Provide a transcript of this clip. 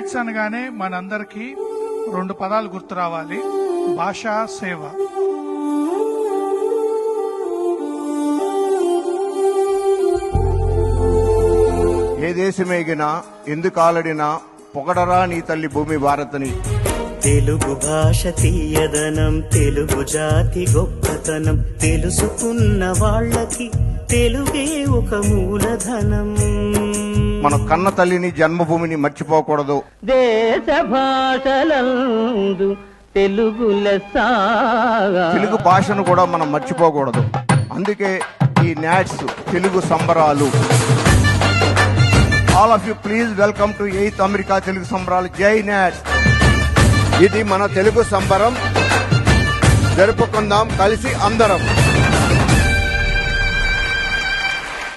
NATS అనగానే మనందరికీ 2 పదాలు గుర్తు రావాలి. భాషా సేవ. ఏ దేశమేగినా ఎందుకు ఆలడినా పొగడరా నీ తల్లి భూమి భారతని. తెలుగు భాష తీయదనం, తెలుగు జాతి గొప్పతనం, తెలుసుకున్న వాళ్ళకి తెలుగే ఒక మూలధనం. మన కన్న తల్లిని జన్మభూమిని మర్చిపోకూడదు. దేశ భాషలందు తెలుగు లెస్స. తెలుగు భాషను కూడా మనం మర్చిపోకూడదు. అందుకే ఈ నాట్స్ తెలుగు సంబరాలు. All of you please welcome to 8th America Telugu సంబరాలు. జై నాట్స్. ఇది మన తెలుగు సంబరం. జరుపుకుందాం కలిసి అందరం.